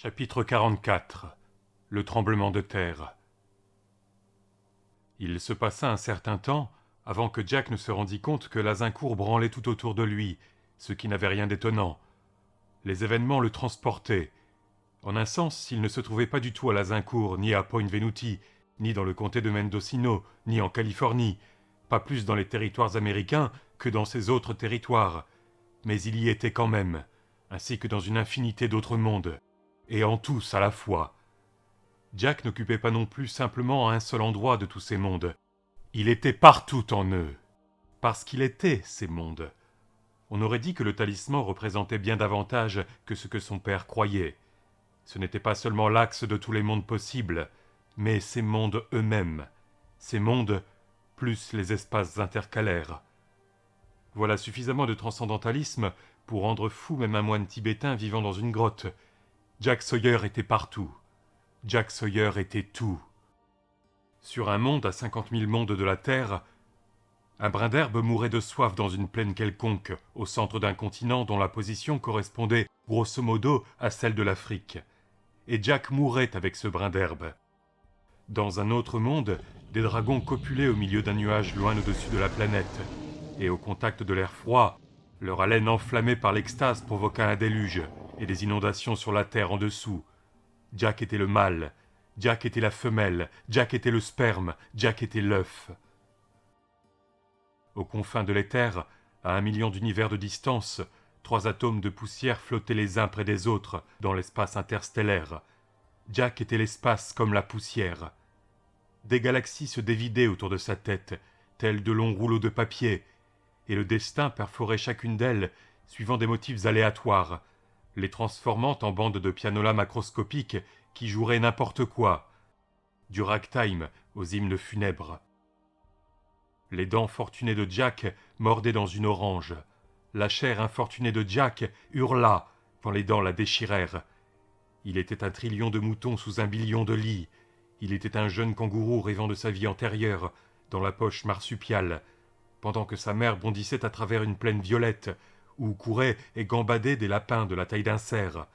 Chapitre 44. Le tremblement de terre. Il se passa un certain temps avant que Jack ne se rendît compte que l'Azincourt branlait tout autour de lui, ce qui n'avait rien d'étonnant. Les événements le transportaient. En un sens, il ne se trouvait pas du tout à l'Azincourt, ni à Point Venuti, ni dans le comté de Mendocino, ni en Californie, pas plus dans les territoires américains que dans ces autres territoires. Mais il y était quand même, ainsi que dans une infinité d'autres mondes, et en tous à la fois. Jack n'occupait pas non plus simplement un seul endroit de tous ces mondes. Il était partout en eux, parce qu'il était ces mondes. On aurait dit que le talisman représentait bien davantage que ce que son père croyait. Ce n'était pas seulement l'axe de tous les mondes possibles, mais ces mondes eux-mêmes. Ces mondes plus les espaces intercalaires. Voilà suffisamment de transcendantalisme pour rendre fou même un moine tibétain vivant dans une grotte. Jack Sawyer était partout. Jack Sawyer était tout. Sur un monde à 50 000 mondes de la Terre, un brin d'herbe mourait de soif dans une plaine quelconque, au centre d'un continent dont la position correspondait grosso modo à celle de l'Afrique. Et Jack mourait avec ce brin d'herbe. Dans un autre monde, des dragons copulaient au milieu d'un nuage loin au-dessus de la planète, et au contact de l'air froid, leur haleine enflammée par l'extase provoqua un déluge et des inondations sur la terre en dessous. Jack était le mâle, Jack était la femelle, Jack était le sperme, Jack était l'œuf. Aux confins de l'éther, à 1 million d'univers de distance, 3 atomes de poussière flottaient les uns près des autres dans l'espace interstellaire. Jack était l'espace comme la poussière. Des galaxies se dévidaient autour de sa tête, tels de longs rouleaux de papier, et le destin perforait chacune d'elles, suivant des motifs aléatoires, les transformant en bandes de pianolas macroscopiques qui joueraient n'importe quoi, du ragtime aux hymnes funèbres. Les dents fortunées de Jack mordaient dans une orange. La chair infortunée de Jack hurla quand les dents la déchirèrent. Il était 1 trillion de moutons sous 1 billion de lits. Il était un jeune kangourou rêvant de sa vie antérieure, dans la poche marsupiale, pendant que sa mère bondissait à travers une plaine violette, où couraient et gambadaient des lapins de la taille d'un cerf.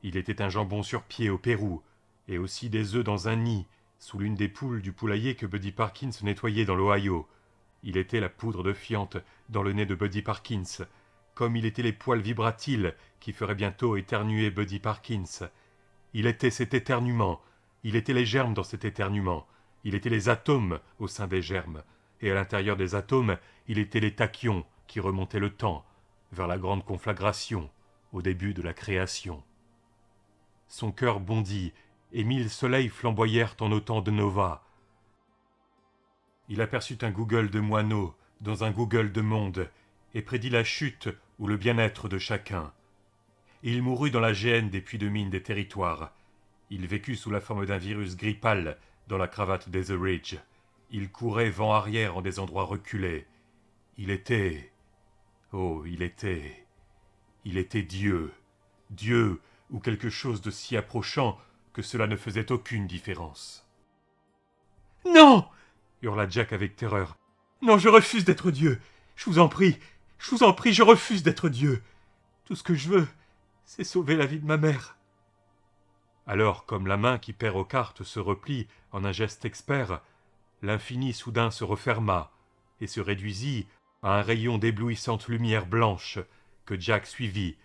Il était un jambon sur pied au Pérou, et aussi des œufs dans un nid, sous l'une des poules du poulailler que Buddy Parkins nettoyait dans l'Ohio. Il était la poudre de fiente dans le nez de Buddy Parkins, comme il était les poils vibratiles qui feraient bientôt éternuer Buddy Parkins. Il était cet éternuement, il était les germes dans cet éternuement, il était les atomes au sein des germes, et à l'intérieur des atomes, il était les tachyons qui remontaient le temps, vers la grande conflagration, au début de la création. Son cœur bondit, et 1000 soleils flamboyèrent en autant de novas. Il aperçut un Google de moineaux dans un Google de monde, et prédit la chute ou le bien-être de chacun. Il mourut dans la géhenne des puits de mine des territoires. Il vécut sous la forme d'un virus gris pâle dans la cravate des The Ridge. Il courait vent arrière en des endroits reculés. Il était... Oh, il était Dieu. Dieu, ou quelque chose de si approchant que cela ne faisait aucune différence. « Non !» hurla Jack avec terreur. « Non, je refuse d'être Dieu. Je vous en prie, je refuse d'être Dieu. Tout ce que je veux, c'est sauver la vie de ma mère. » Alors, comme la main qui perd aux cartes se replie en un geste expert, l'infini soudain se referma et se réduisit à un rayon d'éblouissante lumière blanche que Jack suivit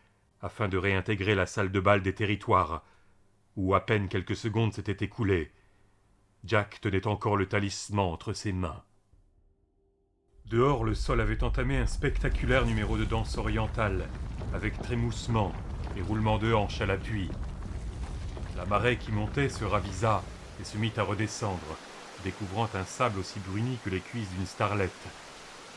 afin de réintégrer la salle de bal des territoires, où à peine quelques secondes s'étaient écoulées. Jack tenait encore le talisman entre ses mains. Dehors, le sol avait entamé un spectaculaire numéro de danse orientale, avec trémoussement et roulement de hanches à l'appui. La marée qui montait se ravisa et se mit à redescendre, découvrant un sable aussi bruni que les cuisses d'une starlette.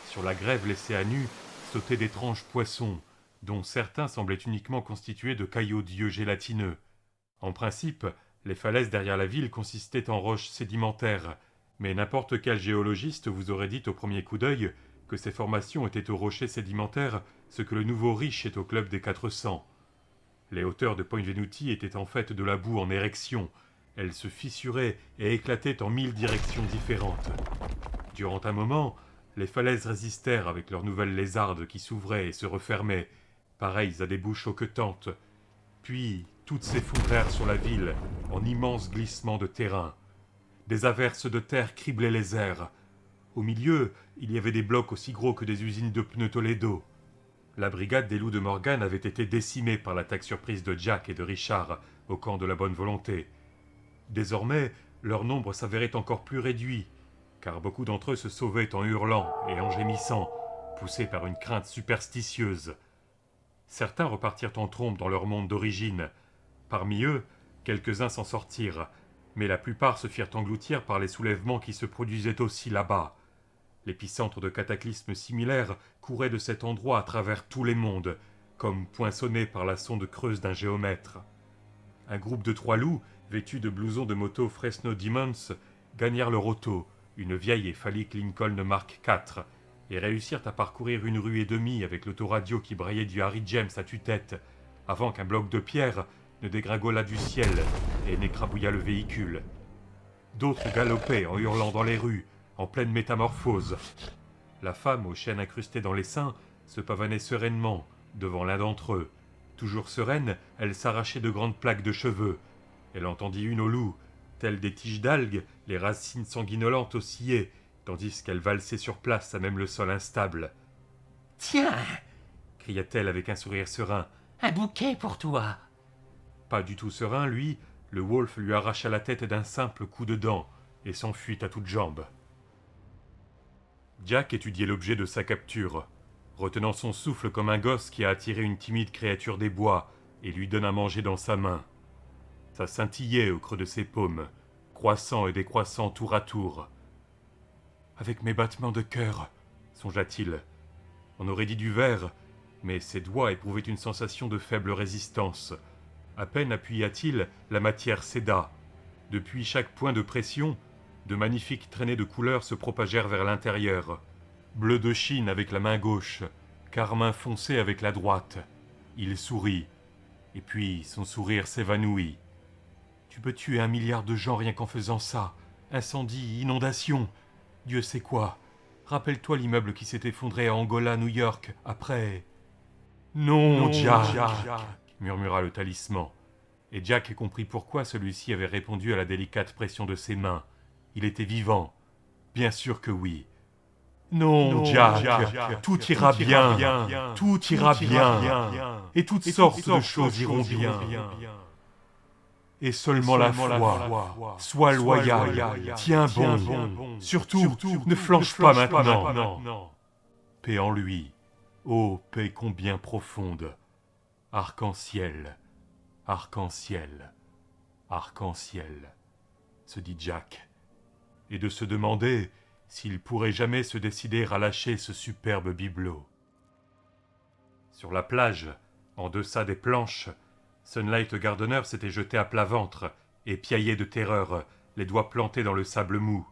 Sur la grève laissée à nu sautaient d'étranges poissons, dont certains semblaient uniquement constitués de caillots d'yeux gélatineux. En principe, les falaises derrière la ville consistaient en roches sédimentaires, mais n'importe quel géologiste vous aurait dit au premier coup d'œil que ces formations étaient aux rochers sédimentaires ce que le nouveau riche est au club des 400. Les hauteurs de Point Venuti étaient en fait de la boue en érection. Elles se fissuraient et éclataient en 1000 directions différentes. Durant un moment, les falaises résistèrent avec leurs nouvelles lézardes qui s'ouvraient et se refermaient, pareilles à des bouches hoquetantes. Puis, Toutes s'effondrèrent sur la ville en immenses glissements de terrain. Des averses de terre criblaient les airs. Au milieu, il y avait des blocs aussi gros que des usines de pneus Toledo. La brigade des loups de Morgan avait été décimée par l'attaque surprise de Jack et de Richard au camp de la bonne volonté. Désormais, leur nombre s'avérait encore plus réduit, car beaucoup d'entre eux se sauvaient en hurlant et en gémissant, poussés par une crainte superstitieuse. Certains repartirent en trombe dans leur monde d'origine. Parmi eux, quelques-uns s'en sortirent, mais la plupart se firent engloutir par les soulèvements qui se produisaient aussi là-bas. L'épicentre de cataclysmes similaires courait de cet endroit à travers tous les mondes, comme poinçonné par la sonde creuse d'un géomètre. Un groupe de 3 loups, vêtus de blousons de moto Fresno Demons, gagnèrent leur auto, une vieille et phallique Lincoln Mark IV, et réussirent à parcourir 1 rue et demie avec l'autoradio qui braillait du Harry James à tue-tête, avant qu'un bloc de pierre ne dégringolât du ciel et n'écrabouillât le véhicule. D'autres galopaient en hurlant dans les rues, en pleine métamorphose. La femme, aux chaînes incrustées dans les seins, se pavanait sereinement devant l'un d'entre eux. Toujours sereine, elle s'arrachait de grandes plaques de cheveux. Elle entendit une au loup, telles des tiges d'algues, les racines sanguinolentes oscillaient, tandis qu'elle valsait sur place à même le sol instable. « Tiens !» cria-t-elle avec un sourire serein. « Un bouquet pour toi !» Pas du tout serein, lui, le wolf lui arracha la tête d'un simple coup de dent et s'enfuit à toutes jambes. Jack étudiait l'objet de sa capture, retenant son souffle comme un gosse qui a attiré une timide créature des bois et lui donne à manger dans sa main. Ça scintillait au creux de ses paumes, croissant et décroissant tour à tour. « Avec mes battements de cœur, songea-t-il. On aurait dit du verre, mais ses doigts éprouvaient une sensation de faible résistance. À peine appuya-t-il, la matière céda. Depuis chaque point de pression, de magnifiques traînées de couleurs se propagèrent vers l'intérieur. Bleu de Chine avec la main gauche, carmin foncé avec la droite. Il sourit, et puis son sourire s'évanouit. Tu peux tuer 1 milliard de gens rien qu'en faisant ça. Incendie, inondation, Dieu sait quoi. Rappelle-toi l'immeuble qui s'est effondré à Angola, New York, après... Non, Jack, murmura le talisman. Et Jack comprit pourquoi celui-ci avait répondu à la délicate pression de ses mains. Il était vivant. Bien sûr que oui. Non, Jack, tout ira bien, tout ira bien, et toutes sortes de choses iront bien. Et seulement la foi, sois loyal, tiens bon, surtout, ne flanche pas maintenant. Paix en lui, ô paix combien profonde, arc-en-ciel, arc-en-ciel, arc-en-ciel, se dit Jack, et de se demander s'il pourrait jamais se décider à lâcher ce superbe bibelot. Sur la plage, en deçà des planches, Sunlight Gardener s'était jeté à plat ventre et piaillait de terreur, les doigts plantés dans le sable mou.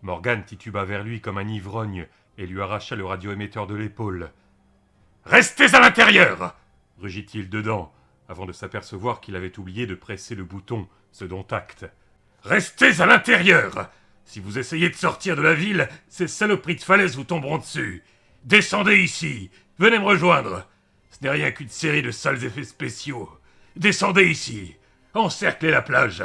Morgan tituba vers lui comme un ivrogne et lui arracha le radioémetteur de l'épaule. « Restez à l'intérieur !» rugit-il dedans, avant de s'apercevoir qu'il avait oublié de presser le bouton, ce dont acte. « Restez à l'intérieur ! Si vous essayez de sortir de la ville, ces saloperies de falaises vous tomberont dessus. Descendez ici, venez me rejoindre. Ce n'est rien qu'une série de sales effets spéciaux. Descendez ici, encerclez la plage.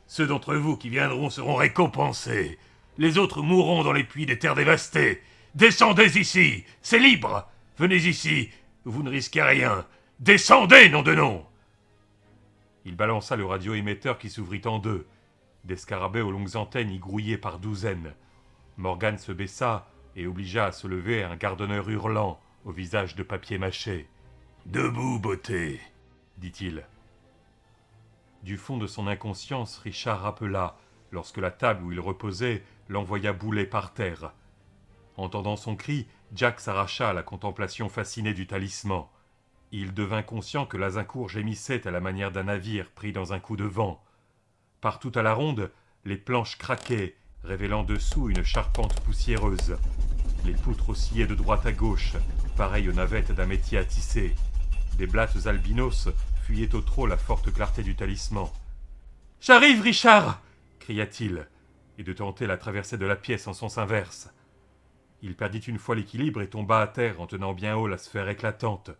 Ceux d'entre vous qui viendront seront récompensés. Les autres mourront dans les puits des terres dévastées. Descendez ici, c'est libre. Venez ici, vous ne risquez rien. Descendez, nom de nom !» Il balança le radioémetteur qui s'ouvrit en deux. Des scarabées aux longues antennes y grouillaient par douzaines. Morgan se baissa et obligea à se lever un gardonneur hurlant, au visage de papier mâché. « Debout, beauté !» dit-il. Du fond de son inconscience, Richard rappela, lorsque la table où il reposait l'envoya bouler par terre. Entendant son cri, Jack s'arracha à la contemplation fascinée du talisman. Il devint conscient que l'Azincourt gémissait à la manière d'un navire pris dans un coup de vent. Partout à la ronde, les planches craquaient, révélant dessous une charpente poussiéreuse. Les poutres oscillaient de droite à gauche, pareilles aux navettes d'un métier à tisser. Des blattes albinos fuyaient au trot la forte clarté du talisman. « J'arrive, Richard !» cria-t-il, et de tenter la traversée de la pièce en sens inverse. Il perdit une fois l'équilibre et tomba à terre en tenant bien haut la sphère éclatante,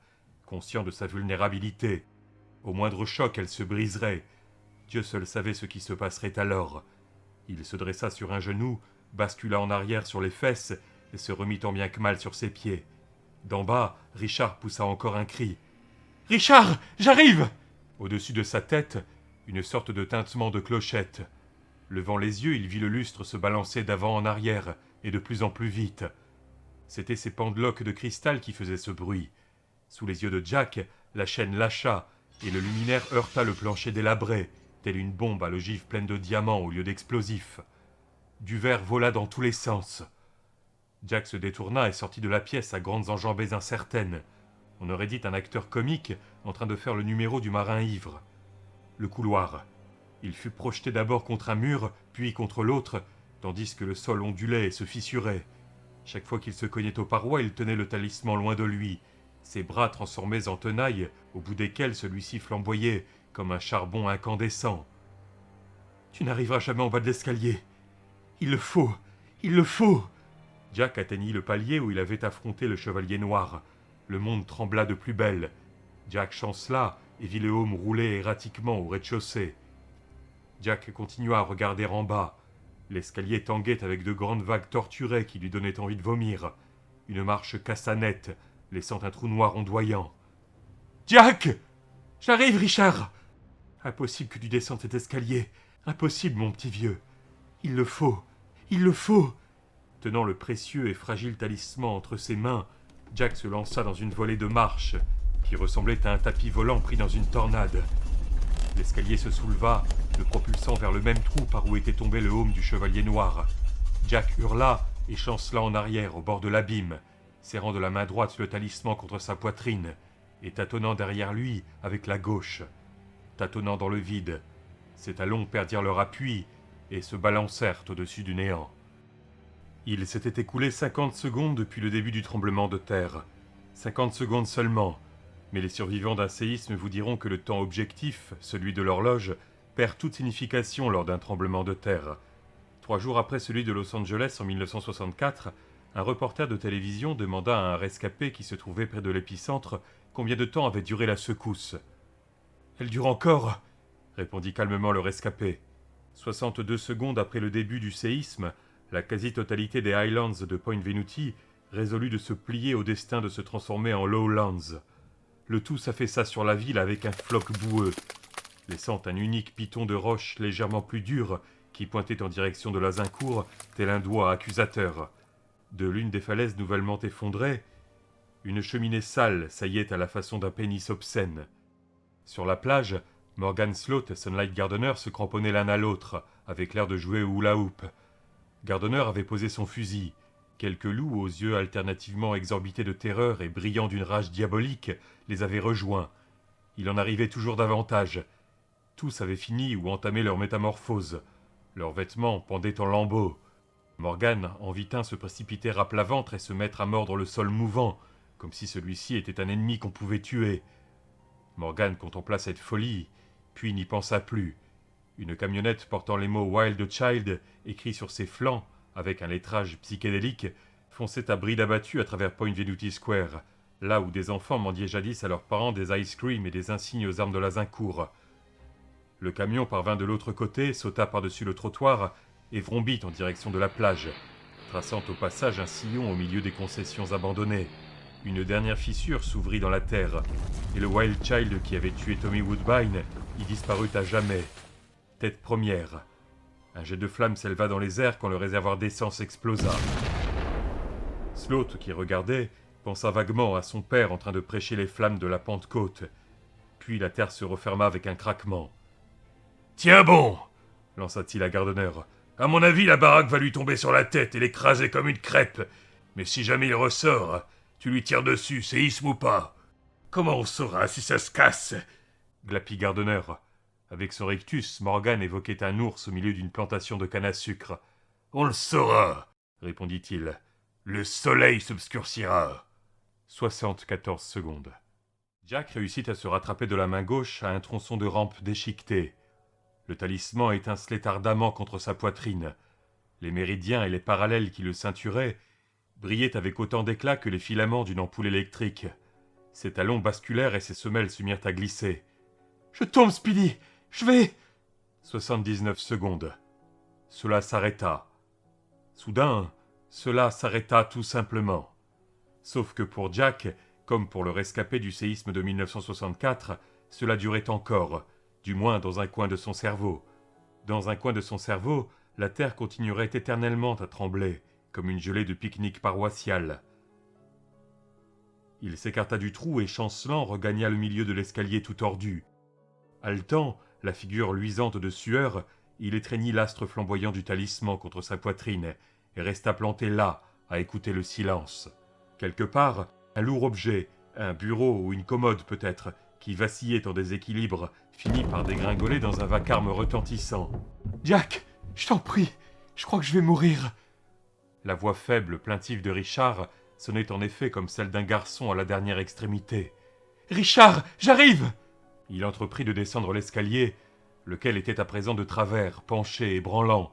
conscient de sa vulnérabilité. Au moindre choc, elle se briserait. Dieu seul savait ce qui se passerait alors. Il se dressa sur un genou, bascula en arrière sur les fesses et se remit tant bien que mal sur ses pieds. D'en bas, Richard poussa encore un cri. « Richard, j'arrive !» Au-dessus de sa tête, une sorte de tintement de clochette. Levant les yeux, il vit le lustre se balancer d'avant en arrière, et de plus en plus vite. C'étaient ces pendeloques de cristal qui faisaient ce bruit. Sous les yeux de Jack, la chaîne lâcha, et le luminaire heurta le plancher délabré, telle une bombe à l'ogive pleine de diamants au lieu d'explosifs. Du verre vola dans tous les sens. Jack se détourna et sortit de la pièce à grandes enjambées incertaines. On aurait dit un acteur comique en train de faire le numéro du marin ivre. Le couloir. Il fut projeté d'abord contre un mur, puis contre l'autre, tandis que le sol ondulait et se fissurait. Chaque fois qu'il se cognait aux parois, il tenait le talisman loin de lui, ses bras transformés en tenailles, au bout desquels celui-ci flamboyait comme un charbon incandescent. « Tu n'arriveras jamais en bas de l'escalier. Il le faut, il le faut !» Jack atteignit le palier où il avait affronté le chevalier noir. Le monde trembla de plus belle. Jack chancela et vit le home rouler erratiquement au rez-de-chaussée. Jack continua à regarder en bas. L'escalier tanguait avec de grandes vagues torturées qui lui donnaient envie de vomir. Une marche cassa net, laissant un trou noir ondoyant. « Jack ! J'arrive, Richard !»« Impossible que tu descendes cet escalier. Impossible, mon petit vieux. Il le faut, il le faut !» Tenant le précieux et fragile talisman entre ses mains, Jack se lança dans une volée de marche qui ressemblait à un tapis volant pris dans une tornade. L'escalier se souleva, le propulsant vers le même trou par où était tombé le home du chevalier noir. Jack hurla et chancela en arrière au bord de l'abîme, serrant de la main droite le talisman contre sa poitrine et tâtonnant derrière lui avec la gauche. Tâtonnant dans le vide, ses talons perdirent leur appui et se balancèrent au-dessus du néant. Il s'était écoulé 50 secondes depuis le début du tremblement de terre. 50 secondes seulement, mais les survivants d'un séisme vous diront que le temps objectif, celui de l'horloge, perd toute signification lors d'un tremblement de terre. 3 jours après celui de Los Angeles en 1964, un reporter de télévision demanda à un rescapé qui se trouvait près de l'épicentre combien de temps avait duré la secousse. « Elle dure encore !» répondit calmement le rescapé. 62 secondes après le début du séisme, la quasi-totalité des Highlands de Point Venuti résolut de se plier au destin de se transformer en Lowlands. Le tout s'affaissa sur la ville avec un floc boueux, laissant un unique piton de roche légèrement plus dur qui pointait en direction de l'Azincourt tel un doigt accusateur. De l'une des falaises nouvellement effondrées, une cheminée sale saillait à la façon d'un pénis obscène. Sur la plage, Morgan Sloat et Sunlight Gardener se cramponnaient l'un à l'autre, avec l'air de jouer au hula-hoop. Gardener avait posé son fusil. Quelques loups aux yeux alternativement exorbités de terreur et brillant d'une rage diabolique les avaient rejoints. Il en arrivait toujours davantage. Tous avaient fini ou entamé leur métamorphose. Leurs vêtements pendaient en lambeaux. Morgan en vit un se précipiter à plat ventre et se mettre à mordre le sol mouvant, comme si celui-ci était un ennemi qu'on pouvait tuer. Morgan contempla cette folie, puis n'y pensa plus. Une camionnette portant les mots « Wild Child » écrits sur ses flancs, avec un lettrage psychédélique, fonçait à bride abattue à travers Point Venuti Square, là où des enfants mendiaient jadis à leurs parents des ice cream et des insignes aux armes de l'Azincourt. Le camion parvint de l'autre côté, sauta par-dessus le trottoir et vrombit en direction de la plage, traçant au passage un sillon au milieu des concessions abandonnées. Une dernière fissure s'ouvrit dans la terre, et le Wild Child qui avait tué Tommy Woodbine y disparut à jamais. Tête première. Un jet de flamme s'éleva dans les airs quand le réservoir d'essence explosa. Sloat, qui regardait, pensa vaguement à son père en train de prêcher les flammes de la Pentecôte. Puis la terre se referma avec un craquement. « Tiens bon !» lança-t-il à Gardener. « À mon avis, la baraque va lui tomber sur la tête et l'écraser comme une crêpe. Mais si jamais il ressort, tu lui tires dessus, séisme ou pas. Comment on saura si ça se casse ?» glapit Gardener. Avec son rictus, Morgan évoquait un ours au milieu d'une plantation de canne à sucre. « On le saura !» répondit-il. « Le soleil s'obscurcira. » 74 secondes. Jack réussit à se rattraper de la main gauche à un tronçon de rampe déchiqueté. Le talisman étincelait ardemment contre sa poitrine. Les méridiens et les parallèles qui le ceinturaient brillaient avec autant d'éclat que les filaments d'une ampoule électrique. Ses talons basculèrent et ses semelles se mirent à glisser. Je tombe, Speedy. Je vais... 79 secondes. Cela s'arrêta. Soudain, cela s'arrêta tout simplement. Sauf que pour Jack, comme pour le rescapé du séisme de 1964, cela durait encore, du moins dans un coin de son cerveau. Dans un coin de son cerveau, la terre continuerait éternellement à trembler, comme une gelée de pique-nique paroissial. Il s'écarta du trou et, chancelant, regagna le milieu de l'escalier tout tordu. Haletant, la figure luisante de sueur, il étreignit l'astre flamboyant du talisman contre sa poitrine et resta planté là, à écouter le silence. Quelque part, un lourd objet, un bureau ou une commode peut-être, qui vacillait en déséquilibre, finit par dégringoler dans un vacarme retentissant. « Jack, je t'en prie, je crois que je vais mourir !» La voix faible, plaintive de Richard sonnait en effet comme celle d'un garçon à la dernière extrémité. « Richard, j'arrive !» Il entreprit de descendre l'escalier, lequel était à présent de travers, penché et branlant.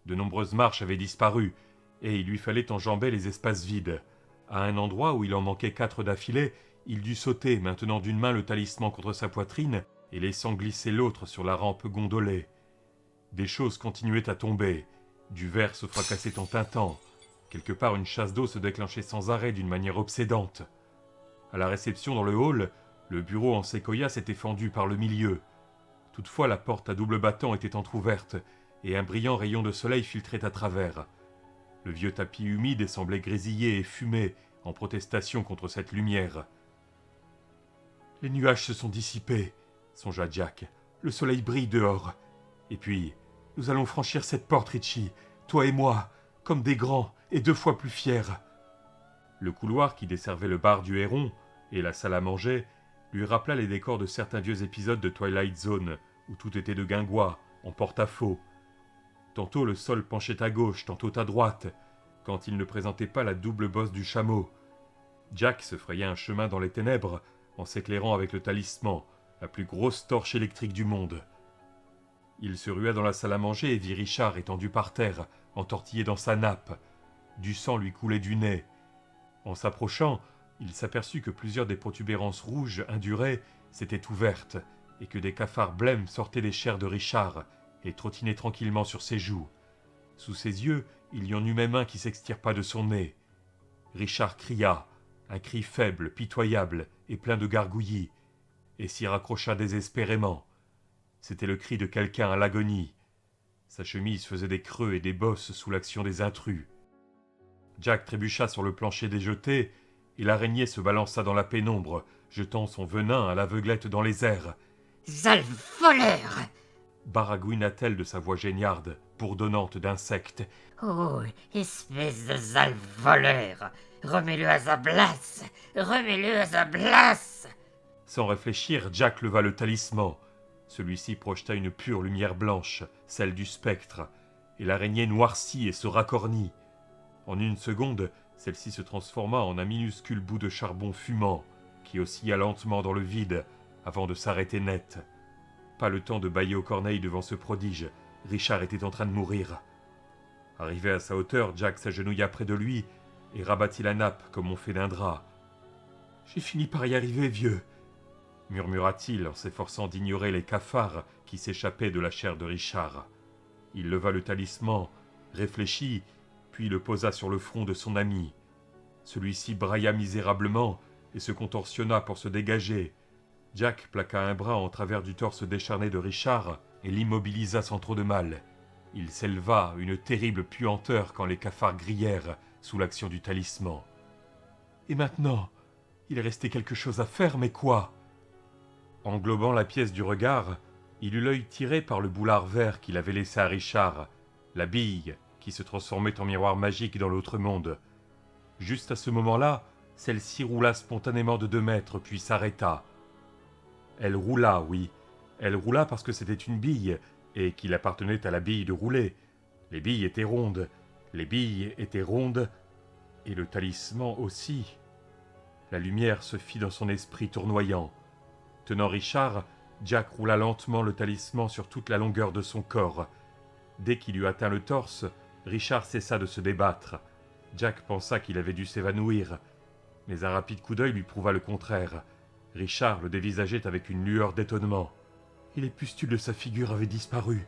De nombreuses marches avaient disparu, et il lui fallait enjamber les espaces vides. À un endroit où il en manquait 4 d'affilée, il dut sauter, maintenant d'une main le talisman contre sa poitrine, et laissant glisser l'autre sur la rampe gondolée. Des choses continuaient à tomber, du verre se fracassait en tintant, quelque part une chasse d'eau se déclenchait sans arrêt d'une manière obsédante. À la réception dans le hall, le bureau en séquoia s'était fendu par le milieu. Toutefois, la porte à double battant était entr'ouverte, et un brillant rayon de soleil filtrait à travers. Le vieux tapis humide semblait grésiller et fumer en protestation contre cette lumière. « Les nuages se sont dissipés, » songea Jack. « Le soleil brille dehors. Et puis, nous allons franchir cette porte, Richie, toi et moi, comme des grands et 2 fois plus fiers. » Le couloir qui desservait le bar du Héron et la salle à manger lui rappela les décors de certains vieux épisodes de Twilight Zone, où tout était de guingois, en porte-à-faux. Tantôt le sol penchait à gauche, tantôt à droite, quand il ne présentait pas la double bosse du chameau. Jack se frayait un chemin dans les ténèbres, en s'éclairant avec le talisman, la plus grosse torche électrique du monde. Il se rua dans la salle à manger et vit Richard étendu par terre, entortillé dans sa nappe. Du sang lui coulait du nez. En s'approchant, il s'aperçut que plusieurs des protubérances rouges indurées s'étaient ouvertes, et que des cafards blêmes sortaient des chairs de Richard, et trottinaient tranquillement sur ses joues. Sous ses yeux, il y en eut même un qui s'extirpa de son nez. Richard cria, un cri faible, pitoyable et plein de gargouillis, et s'y raccrocha désespérément. C'était le cri de quelqu'un à l'agonie. Sa chemise faisait des creux et des bosses sous l'action des intrus. Jack trébucha sur le plancher déjeté, et l'araignée se balança dans la pénombre, jetant son venin à l'aveuglette dans les airs. « Sale voleur !» baragouina-t-elle de sa voix géniarde, bourdonnante d'insectes. « Oh, espèce de sale voleur! Remets-le à sa place! Remets-le à sa place !» Sans réfléchir, Jack leva le talisman. Celui-ci projeta une pure lumière blanche, celle du spectre, et l'araignée noircit et se racornit. En une seconde, celle-ci se transforma en un minuscule bout de charbon fumant, qui oscilla lentement dans le vide, avant de s'arrêter net. Pas le temps de bâiller aux corneilles devant ce prodige, Richard était en train de mourir. Arrivé à sa hauteur, Jack s'agenouilla près de lui et rabattit la nappe comme on fait d'un drap. « J'ai fini par y arriver, vieux !» murmura-t-il en s'efforçant d'ignorer les cafards qui s'échappaient de la chair de Richard. Il leva le talisman, réfléchit, puis le posa sur le front de son ami. Celui-ci brailla misérablement et se contorsionna pour se dégager. Jack plaqua un bras en travers du torse décharné de Richard et l'immobilisa sans trop de mal. Il s'éleva une terrible puanteur quand les cafards grillèrent sous l'action du talisman. Et maintenant, il restait quelque chose à faire, mais quoi ? Englobant la pièce du regard, il eut l'œil tiré par le boulard vert qu'il avait laissé à Richard, la bille qui se transformait en miroir magique dans l'autre monde. Juste à ce moment-là, celle-ci roula spontanément de 2 mètres, puis s'arrêta. Elle roula, oui. Elle roula parce que c'était une bille, et qu'il appartenait à la bille de rouler. Les billes étaient rondes, et le talisman aussi. La lumière se fit dans son esprit tournoyant. Tenant Richard, Jack roula lentement le talisman sur toute la longueur de son corps. Dès qu'il eut atteint le torse, Richard cessa de se débattre. Jack pensa qu'il avait dû s'évanouir, mais un rapide coup d'œil lui prouva le contraire. Richard le dévisageait avec une lueur d'étonnement. et les pustules de sa figure avaient disparu.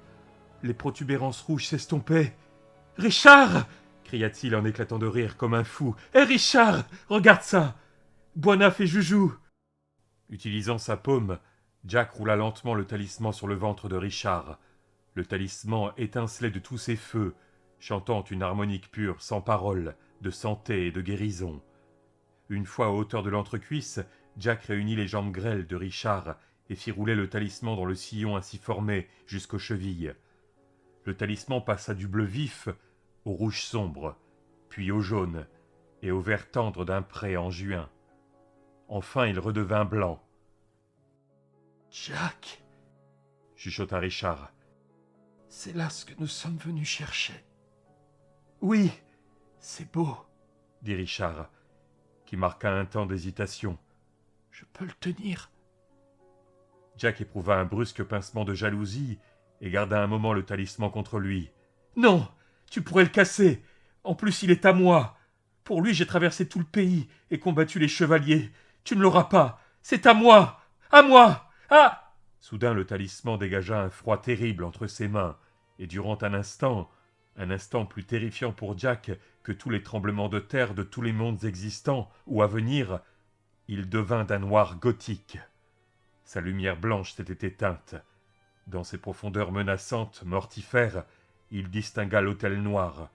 Les protubérances rouges s'estompaient. « Richard !» cria-t-il en éclatant de rire comme un fou. « Hé Richard, regarde ça! Boina fait joujou !» Utilisant sa paume, Jack roula lentement le talisman sur le ventre de Richard. Le talisman étincelait de tous ses feux, chantant une harmonique pure, sans parole, de santé et de guérison. Une fois à hauteur de l'entrecuisse, Jack réunit les jambes grêles de Richard et fit rouler le talisman dans le sillon ainsi formé jusqu'aux chevilles. Le talisman passa du bleu vif au rouge sombre, puis au jaune et au vert tendre d'un pré en juin. Enfin il redevint blanc. « Jack !» chuchota Richard. « C'est là ce que nous sommes venus chercher. »« Oui, c'est beau, » dit Richard, qui marqua un temps d'hésitation. « Je peux le tenir ?» Jack éprouva un brusque pincement de jalousie et garda un moment le talisman contre lui. « Non, tu pourrais le casser. En plus, il est à moi. Pour lui, j'ai traversé tout le pays et combattu les chevaliers. Tu ne l'auras pas. C'est à moi. À moi. Ah !» Soudain, le talisman dégagea un froid terrible entre ses mains, et durant un instant plus terrifiant pour Jack que tous les tremblements de terre de tous les mondes existants ou à venir, il devint d'un noir gothique. Sa lumière blanche s'était éteinte. Dans ses profondeurs menaçantes, mortifères, il distingua l'autel noir.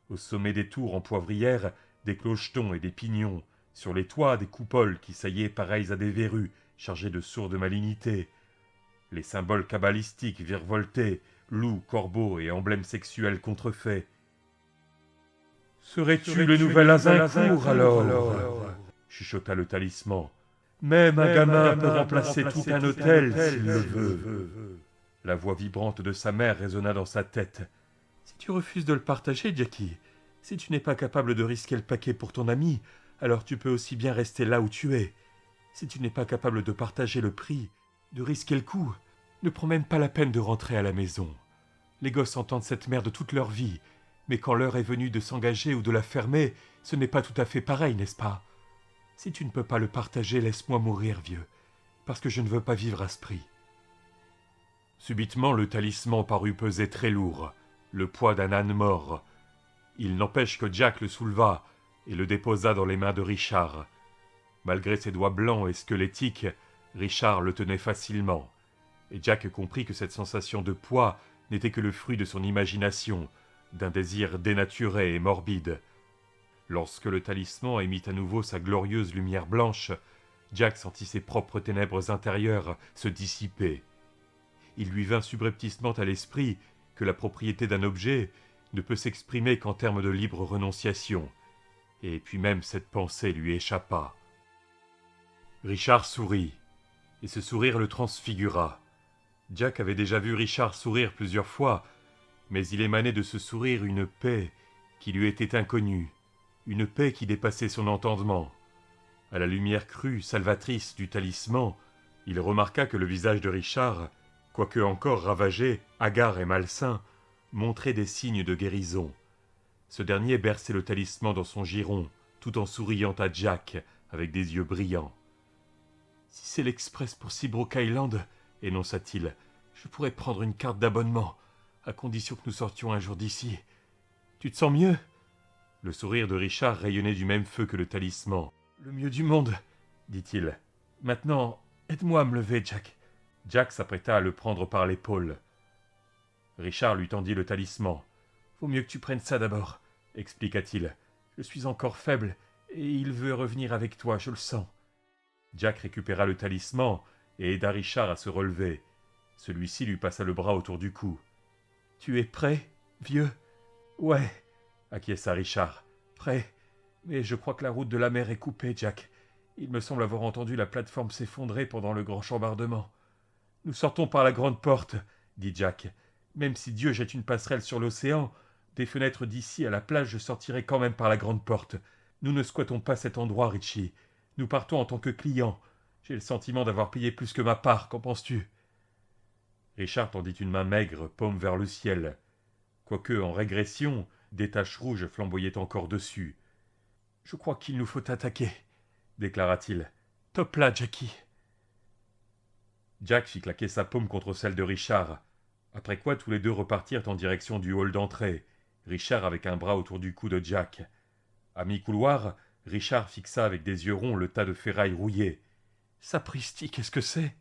Au sommet des tours en poivrière, des clochetons et des pignons. Sur les toits, des coupoles qui saillaient pareilles à des verrues, chargées de sourdes malignités. Les symboles kabbalistiques virevoltaient, loups, corbeaux et emblèmes sexuels contrefaits. « Serais-tu le nouvel Azincourt, alors ?» chuchota le talisman. « Même un gamin peut remplacer tout un hôtel s'il le veut. » La voix vibrante de sa mère résonna dans sa tête. « Si tu refuses de le partager, Jackie, si tu n'es pas capable de risquer le paquet pour ton ami, alors tu peux aussi bien rester là où tu es. Si tu n'es pas capable de partager le prix, de risquer le coup, ne prends même pas la peine de rentrer à la maison. Les gosses entendent cette merde toute leur vie, mais quand l'heure est venue de s'engager ou de la fermer, ce n'est pas tout à fait pareil, n'est-ce pas? Si tu ne peux pas le partager, laisse-moi mourir, vieux, parce que je ne veux pas vivre à ce prix. » Subitement, le talisman parut peser très lourd, le poids d'un âne mort. Il n'empêche que Jack le souleva et le déposa dans les mains de Richard. Malgré ses doigts blancs et squelettiques, Richard le tenait facilement, et Jack comprit que cette sensation de poids n'était que le fruit de son imagination, d'un désir dénaturé et morbide. Lorsque le talisman émit à nouveau sa glorieuse lumière blanche, Jack sentit ses propres ténèbres intérieures se dissiper. Il lui vint subrepticement à l'esprit que la propriété d'un objet ne peut s'exprimer qu'en termes de libre renonciation, et puis même cette pensée lui échappa. Richard sourit, et ce sourire le transfigura. Jack avait déjà vu Richard sourire plusieurs fois, mais il émanait de ce sourire une paix qui lui était inconnue, une paix qui dépassait son entendement. À la lumière crue, salvatrice du talisman, il remarqua que le visage de Richard, quoique encore ravagé, hagard et malsain, montrait des signes de guérison. Ce dernier berçait le talisman dans son giron, tout en souriant à Jack, avec des yeux brillants. « Si c'est l'express pour Seabrook Island, » énonça-t-il, « je pourrais prendre une carte d'abonnement, à condition que nous sortions un jour d'ici. Tu te sens mieux ?» Le sourire de Richard rayonnait du même feu que le talisman. « Le mieux du monde, » dit-il. « Maintenant, aide-moi à me lever, Jack. » Jack s'apprêta à le prendre par l'épaule. Richard lui tendit le talisman. « Vaut mieux que tu prennes ça d'abord, » expliqua-t-il. « Je suis encore faible, et il veut revenir avec toi, je le sens. » Jack récupéra le talisman et aida Richard à se relever. Celui-ci lui passa le bras autour du cou. « Tu es prêt, vieux ?»« Ouais, » acquiesça Richard. « Prêt, mais je crois que la route de la mer est coupée, Jack. Il me semble avoir entendu la plateforme s'effondrer pendant le grand chambardement. »« Nous sortons par la grande porte, » dit Jack. « Même si Dieu jette une passerelle sur l'océan, des fenêtres d'ici à la plage, je sortirai quand même par la grande porte. Nous ne squattons pas cet endroit, Richie. Nous partons en tant que clients. J'ai le sentiment d'avoir payé plus que ma part, qu'en penses-tu » Richard tendit une main maigre, paume vers le ciel. Quoique en régression, des taches rouges flamboyaient encore dessus. « Je crois qu'il nous faut attaquer, » déclara-t-il. « Top là, Jackie !» Jack fit claquer sa paume contre celle de Richard, après quoi tous les deux repartirent en direction du hall d'entrée, Richard avec un bras autour du cou de Jack. À mi-couloir, Richard fixa avec des yeux ronds le tas de ferrailles rouillées. « Sapristi, qu'est-ce que c'est ?»«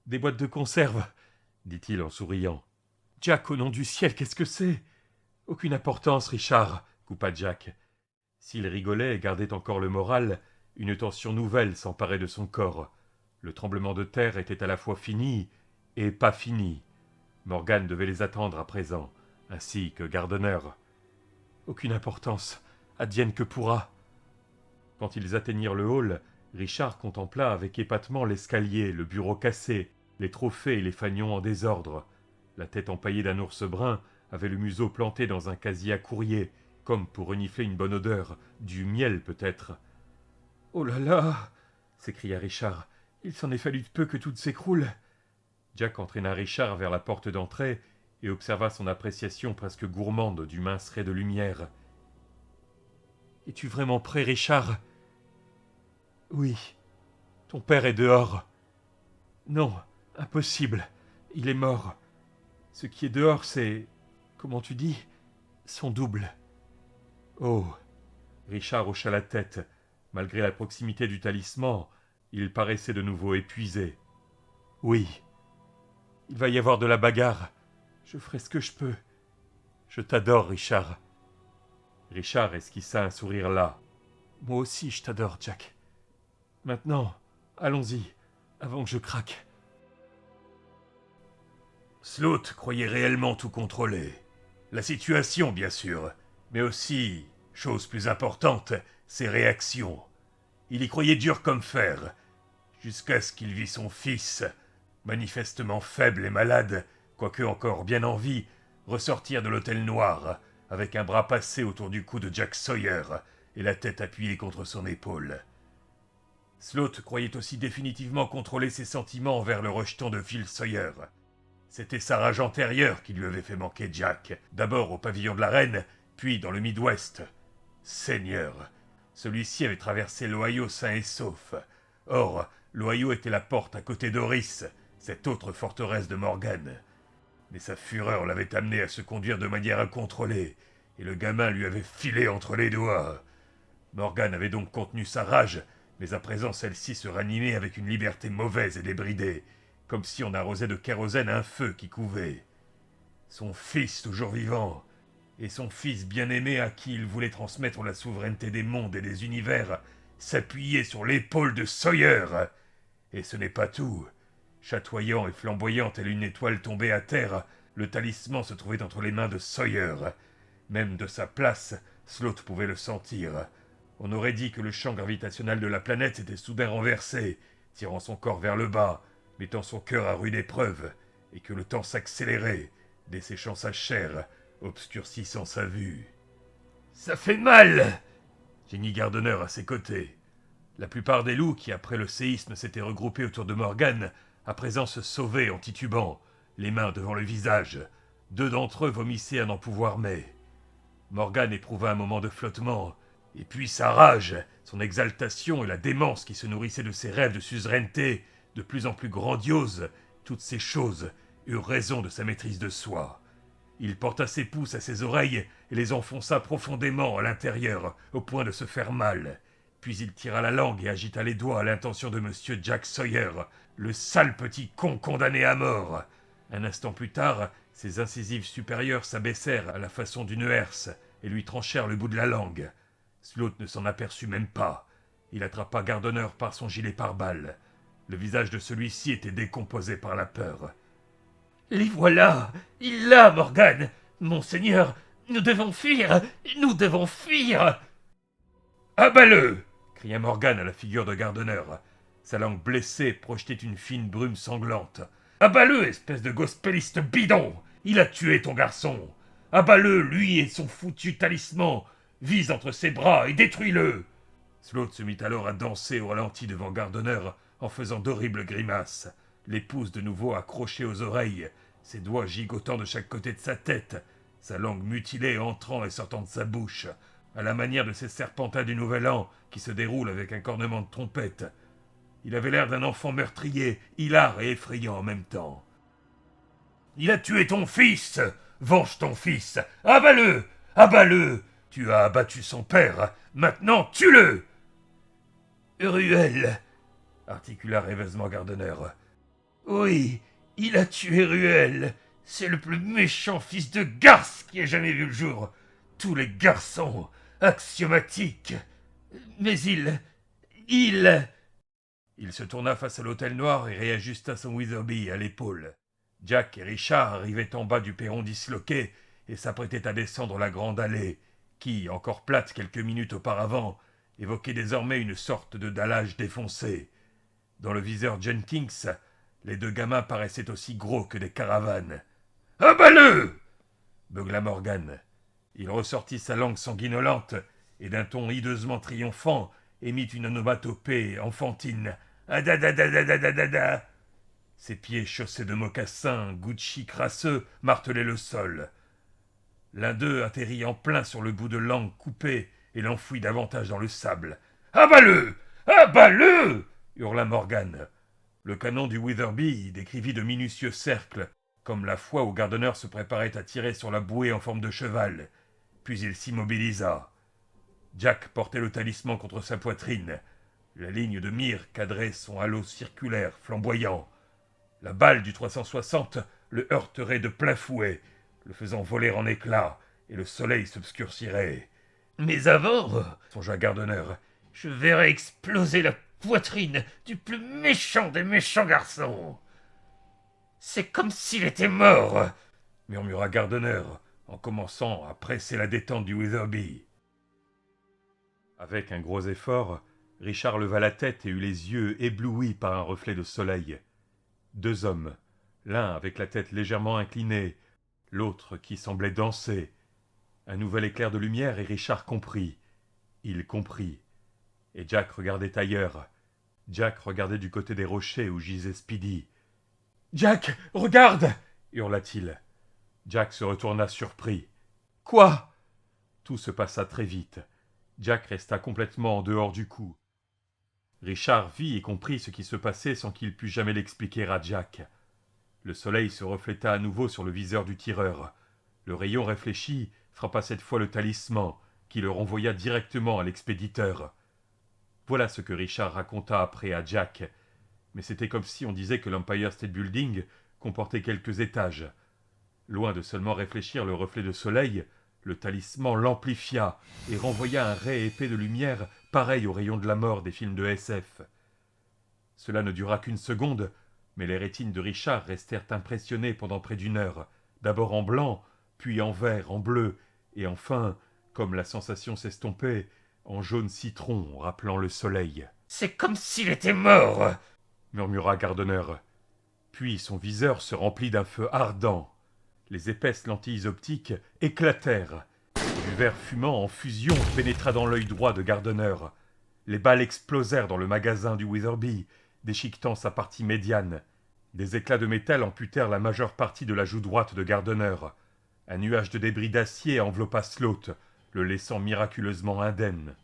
Des boîtes de conserve, dit-il en souriant. « Jack, au nom du ciel, qu'est-ce que c'est ?»« Aucune importance, Richard, coupa Jack. S'il rigolait et gardait encore le moral, une tension nouvelle s'emparait de son corps. Le tremblement de terre était à la fois fini et pas fini. Morgan devait les attendre à présent, ainsi que Gardner. Aucune importance, advienne que pourra. Quand ils atteignirent le hall, Richard contempla avec épatement l'escalier, le bureau cassé, les trophées et les fanions en désordre. La tête empaillée d'un ours brun avait le museau planté dans un casier à courrier, comme pour renifler une bonne odeur, du miel peut-être. « Oh là là !» s'écria Richard. « Il s'en est fallu de peu que tout s'écroule. » Jack entraîna Richard vers la porte d'entrée et observa son appréciation presque gourmande du mince ray de lumière. « Es-tu vraiment prêt, Richard ?»« Oui. Ton père est dehors. »« Non, impossible. Il est mort. Ce qui est dehors, c'est... comment tu dis ? Son double. » « Oh !» Richard hocha la tête. Malgré la proximité du talisman, il paraissait de nouveau épuisé. « Oui. Il va y avoir de la bagarre. Je ferai ce que je peux. Je t'adore, Richard. » Richard esquissa un sourire las. « Moi aussi, je t'adore, Jack. Maintenant, allons-y, avant que je craque. » Sloat croyait réellement tout contrôler. La situation, bien sûr, mais aussi, chose plus importante, ses réactions. Il y croyait dur comme fer, jusqu'à ce qu'il vit son fils, manifestement faible et malade, quoique encore bien en vie, ressortir de l'hôtel noir, avec un bras passé autour du cou de Jack Sawyer et la tête appuyée contre son épaule. Sloat croyait aussi définitivement contrôler ses sentiments envers le rejeton de Phil Sawyer. C'était sa rage antérieure qui lui avait fait manquer Jack, d'abord au pavillon de la Reine, puis dans le Midwest. Seigneur, celui-ci avait traversé l'Ohio sain et sauf. Or, l'Ohio était la porte à côté d'Horace, cette autre forteresse de Morgan. Mais sa fureur l'avait amené à se conduire de manière incontrôlée, et le gamin lui avait filé entre les doigts. Morgan avait donc contenu sa rage, mais à présent celle-ci se ranimait avec une liberté mauvaise et débridée, comme si on arrosait de kérosène un feu qui couvait. Son fils toujours vivant, et son fils bien-aimé à qui il voulait transmettre la souveraineté des mondes et des univers, s'appuyait sur l'épaule de Sawyer. Et ce n'est pas tout. Chatoyant et flamboyant telle une étoile tombée à terre, le talisman se trouvait entre les mains de Sawyer. Même de sa place, Sloat pouvait le sentir. On aurait dit que le champ gravitationnel de la planète s'était soudain renversé, tirant son corps vers le bas, mettant son cœur à rude épreuve, et que le temps s'accélérait, desséchant sa chair, obscurcissant sa vue. « Ça fait mal !» gémit Gardner à ses côtés. La plupart des loups qui, après le séisme, s'étaient regroupés autour de Morgan, à présent se sauvaient en titubant, les mains devant le visage. 2 d'entre eux vomissaient à n'en pouvoir mais. Morgan éprouva un moment de flottement, et puis sa rage, son exaltation et la démence qui se nourrissait de ses rêves de suzeraineté, de plus en plus grandioses, toutes ces choses eurent raison de sa maîtrise de soi. Il porta ses pouces à ses oreilles et les enfonça profondément à l'intérieur, au point de se faire mal. Puis il tira la langue et agita les doigts à l'intention de monsieur Jack Sawyer, le sale petit con condamné à mort. Un instant plus tard, ses incisives supérieures s'abaissèrent à la façon d'une herse et lui tranchèrent le bout de la langue. Sloat ne s'en aperçut même pas. Il attrapa Gardner par son gilet pare-balles. Le visage de celui-ci était décomposé par la peur. « Les voilà! Il l'a, Morgan! Monseigneur, nous devons fuir! Nous devons fuir !»« Abat-le !» cria Morgan à la figure de Gardner. Sa langue blessée projetait une fine brume sanglante. « Abat-le, espèce de gospeliste bidon! Il a tué ton garçon! Abat-le, lui et son foutu talisman! Vise entre ses bras et détruis-le !» Sloat se mit alors à danser au ralenti devant Gardner en faisant d'horribles grimaces, les pouces de nouveau accrochés aux oreilles, ses doigts gigotant de chaque côté de sa tête, sa langue mutilée entrant et sortant de sa bouche, à la manière de ces serpentins du Nouvel An qui se déroulent avec un cornement de trompette. Il avait l'air d'un enfant meurtrier, hilar et effrayant en même temps. « Il a tué ton fils! Venge ton fils! Abats-le! Abats-le! Tu as abattu son père! Maintenant, tue-le !» « Ruel !» articula rêveusement Gardner. « Oui, il a tué Ruel! C'est le plus méchant fils de garce qui ait jamais vu le jour! Tous les garçons, axiomatiques! Mais il... Il se tourna face à l'hôtel noir et réajusta son Witherby à l'épaule. Jack et Richard arrivaient en bas du perron disloqué et s'apprêtaient à descendre la grande allée, qui, encore plate quelques minutes auparavant, évoquait désormais une sorte de dallage défoncé. Dans le viseur Jenkins, les deux gamins paraissaient aussi gros que des caravanes. « Abat-le » beugla Morgan. Il ressortit sa langue sanguinolente et d'un ton hideusement triomphant émit une onomatopée enfantine. « Adadadadadadada » Ses pieds chaussés de mocassins, Gucci crasseux, martelaient le sol. L'un d'eux atterrit en plein sur le bout de langue coupé et l'enfouit davantage dans le sable. « Abat-le ! Abat-le » hurla Morgan. Le canon du Witherby décrivit de minutieux cercles, comme la fois où Gardner se préparait à tirer sur la bouée en forme de cheval. Puis il s'immobilisa. Jack portait le talisman contre sa poitrine. La ligne de mire cadrait son halo circulaire flamboyant. La balle du 360 le heurterait de plein fouet, le faisant voler en éclats, et le soleil s'obscurcirait. « Mais avant, songea Gardner, je verrai exploser la poitrine du plus méchant des méchants garçons. »« C'est comme s'il était mort, » murmura Gardner, en commençant à presser la détente du Witherby. Avec un gros effort, Richard leva la tête et eut les yeux éblouis par un reflet de soleil. Deux hommes, l'un avec la tête légèrement inclinée, l'autre qui semblait danser. Un nouvel éclair de lumière et Richard comprit. Il comprit. Et Jack regardait ailleurs. Jack regardait du côté des rochers où gisait Speedy. « Jack, regarde » hurla-t-il. Jack se retourna surpris. « Quoi ?» Tout se passa très vite. Jack resta complètement en dehors du coup. Richard vit et comprit ce qui se passait sans qu'il pût jamais l'expliquer à Jack. Le soleil se refléta à nouveau sur le viseur du tireur. Le rayon réfléchi frappa cette fois le talisman, qui le renvoya directement à l'expéditeur. Voilà ce que Richard raconta après à Jack. Mais c'était comme si on disait que l'Empire State Building comportait quelques étages. Loin de seulement réfléchir le reflet de soleil, le talisman l'amplifia et renvoya un ray épais de lumière pareil aux rayons de la mort des films de SF. Cela ne dura qu'une seconde, mais les rétines de Richard restèrent impressionnées pendant près d'une heure, d'abord en blanc, puis en vert, en bleu, et enfin, comme la sensation s'estompait, en jaune citron rappelant le soleil. « C'est comme s'il était mort !» murmura Gardner. Puis son viseur se remplit d'un feu ardent. Les épaisses lentilles optiques éclatèrent. Du verre fumant en fusion pénétra dans l'œil droit de Gardner. Les balles explosèrent dans le magasin du Witherby, déchiquetant sa partie médiane. Des éclats de métal amputèrent la majeure partie de la joue droite de Gardner. Un nuage de débris d'acier enveloppa Sloat, le laissant miraculeusement indemne.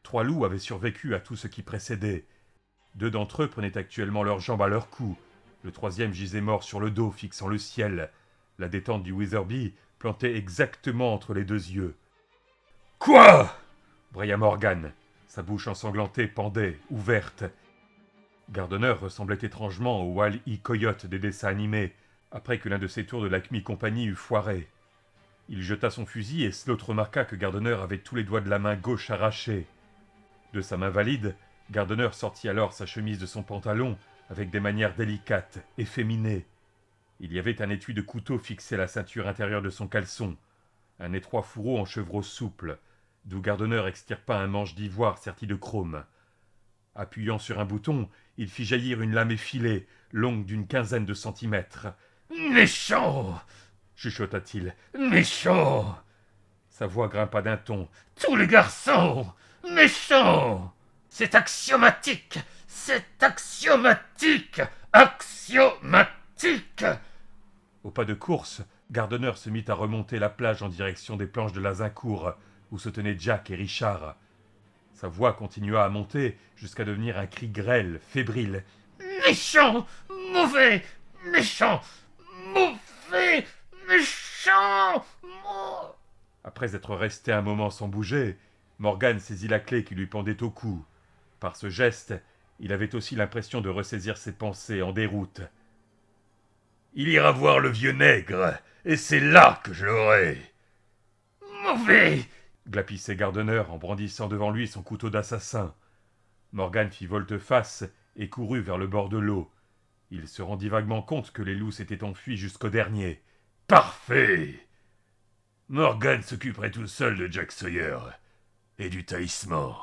3 loups avaient survécu à tout ce qui précédait. 2 d'entre eux prenaient actuellement leurs jambes à leur cou. Le 3e gisait mort sur le dos, fixant le ciel. La détente du Witherby plantait exactement entre les 2 yeux. « Quoi » braya Morgan. Sa bouche ensanglantée pendait, ouverte. Gardner ressemblait étrangement au Wall-E Coyote des dessins animés, après que l'un de ses tours de l'Acme Company eut foiré. Il jeta son fusil et Sloat remarqua que Gardner avait tous les doigts de la main gauche arrachés. De sa main valide, Gardner sortit alors sa chemise de son pantalon avec des manières délicates, efféminées. Il y avait un étui de couteau fixé à la ceinture intérieure de son caleçon, un étroit fourreau en chevreau souple, d'où Gardner extirpa un manche d'ivoire serti de chrome. Appuyant sur un bouton, il fit jaillir une lame effilée, longue d'une 15aine de centimètres. « Méchant !» chuchota-t-il. « Méchant !» Sa voix grimpa d'un ton. « Tous les garçons méchants ! C'est axiomatique ! C'est axiomatique ! Axiomatique !» Au pas de course, Gardner se mit à remonter la plage en direction des planches de l'Azincourt, où se tenaient Jack et Richard. Sa voix continua à monter jusqu'à devenir un cri grêle, fébrile. Méchant, mauvais, méchant, mauvais, méchant, Après être resté un moment sans bouger, Morgan saisit la clé qui lui pendait au cou. Par ce geste, il avait aussi l'impression de ressaisir ses pensées en déroute. Il ira voir le vieux nègre, et c'est là que je l'aurai. mauvais. Glapissait Gardner en brandissant devant lui son couteau d'assassin. Morgan fit volte-face et courut vers le bord de l'eau. Il se rendit vaguement compte que les loups s'étaient enfuis jusqu'au dernier. Parfait. Morgan s'occuperait tout seul de Jack Sawyer et du talisman.